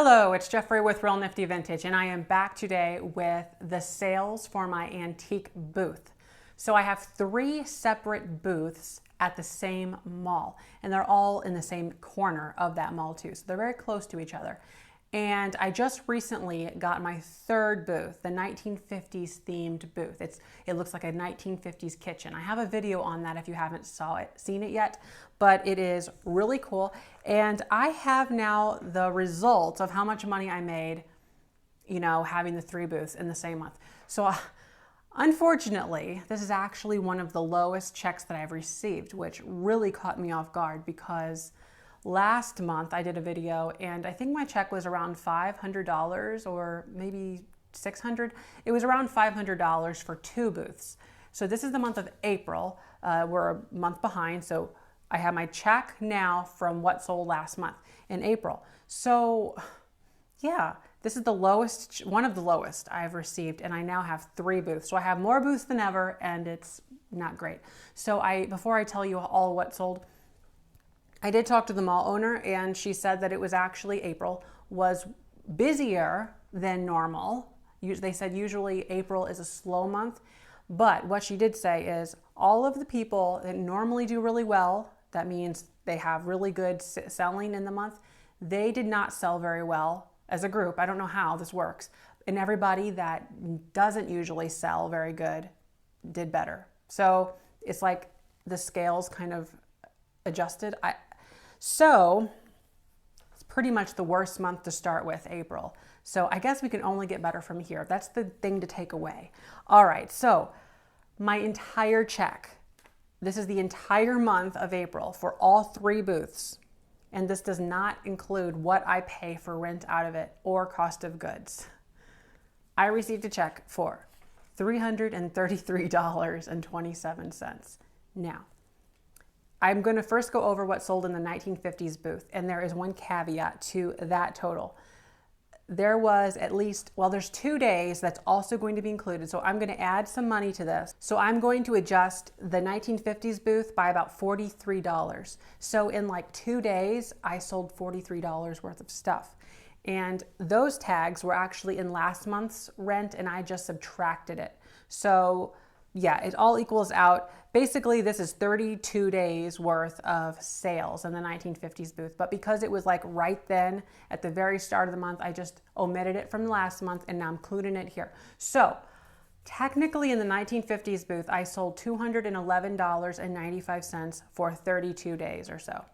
Hello, it's Jeffrey with Real Nifty Vintage, and I am back today with the sales for my antique booth. So I have 3 separate booths at the same mall, and they're all in the same corner of that mall too. So they're very close to each other. And I just recently got my 3rd booth, the 1950s themed booth. It looks like a 1950s kitchen. I have a video on that if you haven't seen it yet, but it is really cool. And I have now the results of how much money I made, having the 3 booths in the same month. So unfortunately, this is actually one of the lowest checks that I've received, which really caught me off guard because last month I did a video and I think my check was around $500 or maybe $600. It was around $500 for 2 booths. So this is the month of April. We're a month behind. So I have my check now from what sold last month in April. So yeah, this is the lowest, one of the lowest I've received, and I now have 3 booths. So I have more booths than ever, and it's not great. So before I tell you all what sold, I did talk to the mall owner, and she said that it was actually April was busier than normal. They said usually April is a slow month, but what she did say is all of the people that normally do really well, that means they have really good selling in the month, they did not sell very well as a group. I don't know how this works. And everybody that doesn't usually sell very good did better. So it's like the scales kind of adjusted. So it's pretty much the worst month to start with, April. So I guess we can only get better from here. That's the thing to take away. All right, so my entire check, this is the entire month of April for all 3 booths. And this does not include what I pay for rent out of it or cost of goods. I received a check for $333.27. Now, I'm going to first go over what sold in the 1950s booth, and there is one caveat to that total. There was at least, there's 2 days that's also going to be included, so I'm going to add some money to this. So I'm going to adjust the 1950s booth by about $43. So in like 2 days, I sold $43 worth of stuff. And those tags were actually in last month's rent, and I just subtracted it. So yeah, it all equals out. Basically, this is 32 days worth of sales in the 1950s booth. But because it was like right then at the very start of the month, I just omitted it from the last month and now I'm including it here. So technically in the 1950s booth, I sold $211.95 for 32 days or so.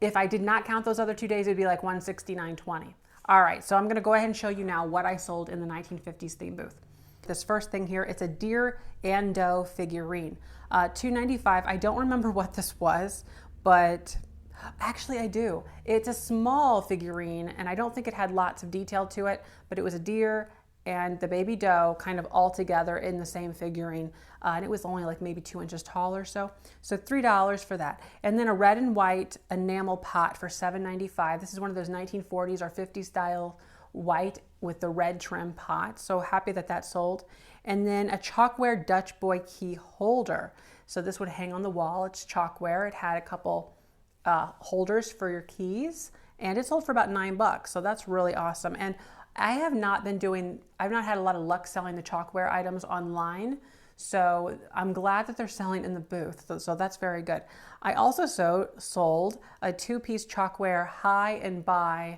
If I did not count those other 2 days, it'd be like $169.20. All right, so I'm gonna go ahead and show you now what I sold in the 1950s theme booth. This first thing here, it's a deer and doe figurine. $295. I don't remember what this was, but actually I do. It's a small figurine, and I don't think it had lots of detail to it, but it was a deer and the baby doe kind of all together in the same figurine. And it was only like maybe 2 inches tall or so. So $3 for that. And then a red and white enamel pot for $7.95. This is one of those 1940s or 50s style white with the red trim pot. So happy that that sold. And then a chalkware Dutch boy key holder. So this would hang on the wall. It's chalkware. It had a couple holders for your keys, and it sold for about $9. So that's really awesome. And I've not had a lot of luck selling the chalkware items online. So I'm glad that they're selling in the booth. So that's very good. I also sold a 2-piece chalkware high and buy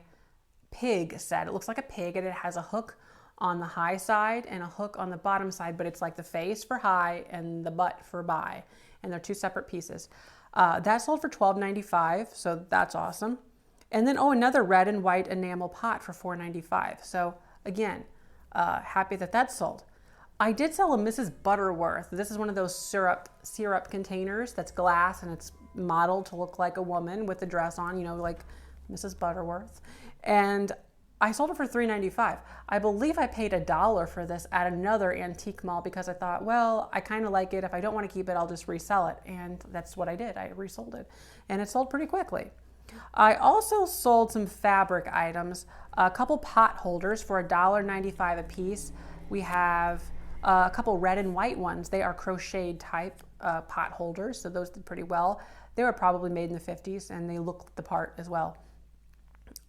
pig set. It looks like a pig, and it has a hook on the high side and a hook on the bottom side, but it's like the face for high and the butt for buy, and they're 2 separate pieces. That sold for $12.95, so that's awesome. And then another red and white enamel pot for $4.95. So again, happy that that sold. I did sell a Mrs. Butterworth. This is one of those syrup containers that's glass, and it's modeled to look like a woman with a dress on, like Mrs. Butterworth. And I sold it for $3.95. I believe I paid $1 for this at another antique mall because I thought, well, I kind of like it. If I don't want to keep it, I'll just resell it. And that's what I did. I resold it. And it sold pretty quickly. I also sold some fabric items, a couple pot holders for $1.95 a piece. We have a couple red and white ones. They are crocheted type pot holders, so those did pretty well. They were probably made in the 50s, and they look the part as well.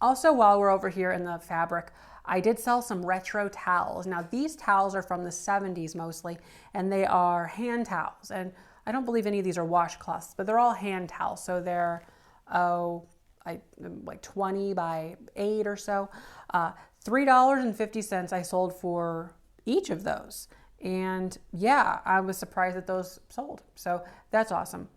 Also, while we're over here in the fabric, I did sell some retro towels. Now, these towels are from the 70s mostly, and they are hand towels. And I don't believe any of these are washcloths, but they're all hand towels. So they're, like 20 by 8 or so. $3.50 I sold for each of those. And yeah, I was surprised that those sold. So that's awesome.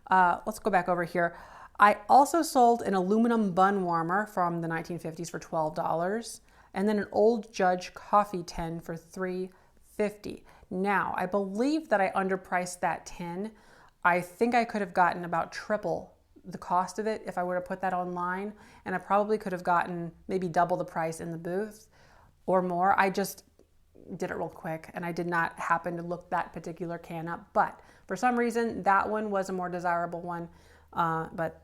Let's go back over here. I also sold an aluminum bun warmer from the 1950s for $12, and then an Old Judge coffee tin for $3.50. Now, I believe that I underpriced that tin. I think I could have gotten about triple the cost of it if I would have put that online, and I probably could have gotten maybe double the price in the booth or more. I just did it real quick, and I did not happen to look that particular can up, but for some reason that one was a more desirable one, but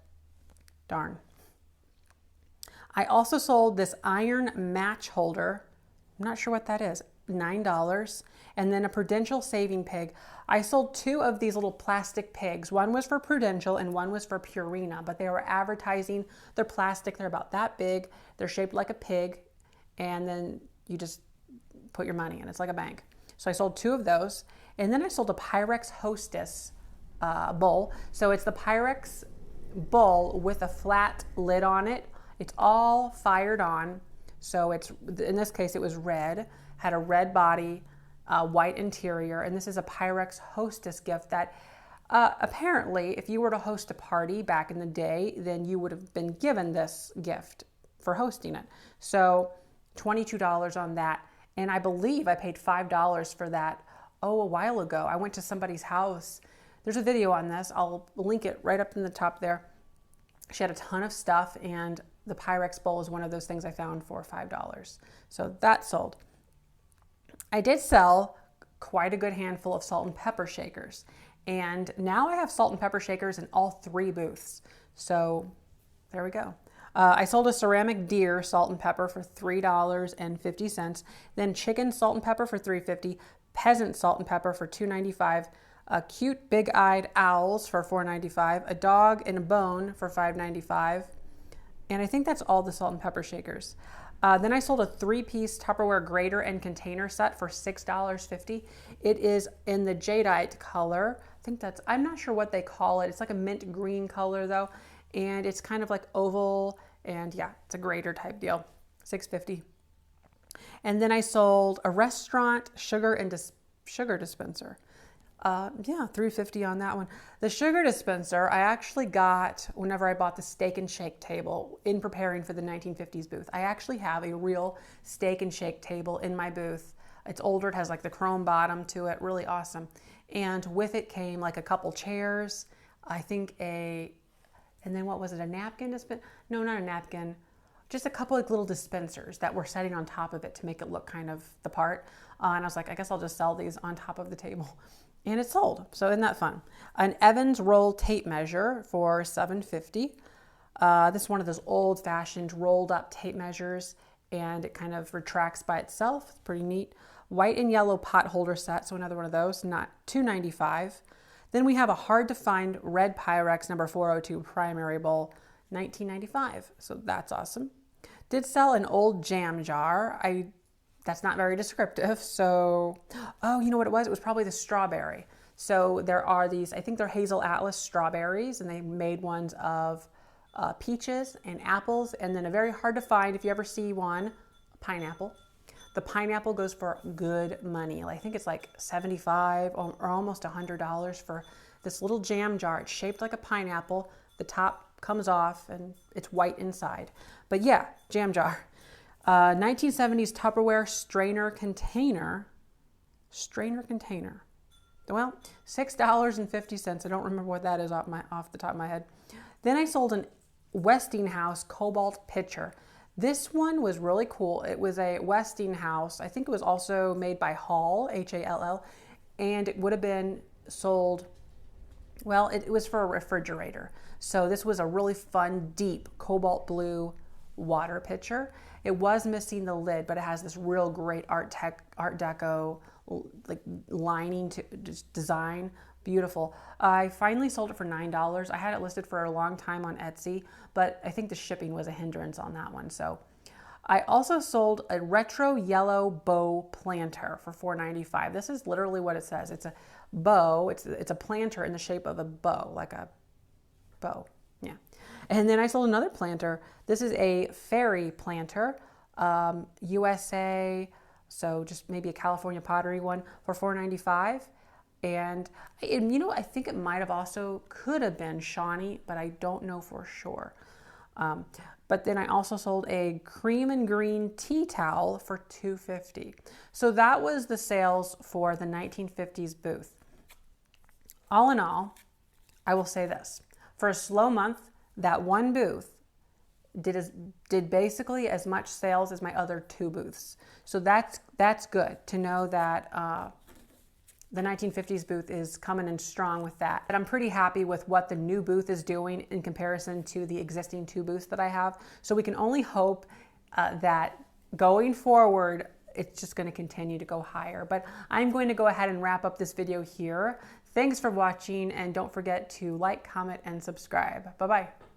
darn. I also sold this iron match holder. I'm not sure what that is. $9. And then a Prudential saving pig. I sold 2 of these little plastic pigs. One was for Prudential and one was for Purina, but they were advertising. They're plastic. They're about that big. They're shaped like a pig, and then you just put your money in. It's like a bank. So I sold 2 of those, and then I sold a Pyrex Hostess bowl. So it's the Pyrex bowl with a flat lid on it. It's all fired on. So it's, in this case, it was red, had a red body, white interior, and this is a Pyrex Hostess gift that apparently if you were to host a party back in the day, then you would have been given this gift for hosting it. So $22 on that, and I believe I paid $5 for that a while ago. I went to somebody's house. There's a video on this. I'll link it right up in the top there. She had a ton of stuff, and the Pyrex bowl is one of those things I found for $5. So that sold. I did sell quite a good handful of salt and pepper shakers, and now I have salt and pepper shakers in all 3 booths. So there we go. I sold a ceramic deer salt and pepper for $3.50, then chicken salt and pepper for $3.50, peasant salt and pepper for $2.95, cute big-eyed owls for $4.95, a dog and a bone for $5.95, and I think that's all the salt and pepper shakers. Then I sold a 3-piece Tupperware grater and container set for $6.50. It is in the jadeite color. I think that's, I'm not sure what they call it. It's like a mint green color though, and it's kind of like oval, and yeah, it's a grater type deal, $6.50. And then I sold a restaurant sugar dispenser. Yeah, $3.50 on that one. The sugar dispenser I actually got whenever I bought the steak and shake table in preparing for the 1950s booth. I actually have a real steak and shake table in my booth. It's older, it has like the chrome bottom to it, really awesome. And with it came like a couple chairs, I think and then what was it, a napkin dispenser? No, not a napkin. Just a couple of little dispensers that were setting on top of it to make it look kind of the part. And I was like, I guess I'll just sell these on top of the table. And it sold, so isn't that fun? An Evans roll tape measure for $7.50. This is one of those old-fashioned rolled-up tape measures, and it kind of retracts by itself. It's pretty neat. White and yellow pot holder set, so another one of those, not $2.95. Then we have a hard-to-find red Pyrex number 402 primary bowl, $19.95. So that's awesome. Did sell an old jam jar. That's not very descriptive. So, oh, you know what it was? It was probably the strawberry. So there are these, I think they're Hazel Atlas strawberries, and they made ones of peaches and apples, and then a very hard to find, if you ever see one, pineapple. The pineapple goes for good money. I think it's like $75 or almost $100 for this little jam jar. It's shaped like a pineapple. The top comes off and it's white inside. But yeah, jam jar. 1970s Tupperware strainer container. Well, $6.50. I don't remember what that is off the top of my head. Then I sold an Westinghouse Cobalt pitcher. This one was really cool. It was a Westinghouse. I think it was also made by Hall, H-A-L-L, and it would have been sold, well, it was for a refrigerator. So this was a really fun, deep cobalt blue water pitcher. It was missing the lid, but it has this real great Art Deco like lining to just design. Beautiful. I finally sold it for $9. I had it listed for a long time on Etsy, but I think the shipping was a hindrance on that one. So I also sold a retro yellow bow planter for $4.95. This is literally what it says. It's a bow. It's a planter in the shape of a bow, like a bow. Yeah. And then I sold another planter. This is a fairy planter, USA, so just maybe a California pottery one for $4.95. And you know, I think it might have also could have been Shawnee, but I don't know for sure. But then I also sold a cream and green tea towel for $2.50. So that was the sales for the 1950s booth. All in all, I will say this. For a slow month, that one booth did basically as much sales as my other two booths. So that's good to know that the 1950s booth is coming in strong with that. But I'm pretty happy with what the new booth is doing in comparison to the existing two booths that I have. So we can only hope that going forward, it's just going to continue to go higher. But I'm going to go ahead and wrap up this video here. Thanks for watching, and don't forget to like, comment, and subscribe. Bye-bye.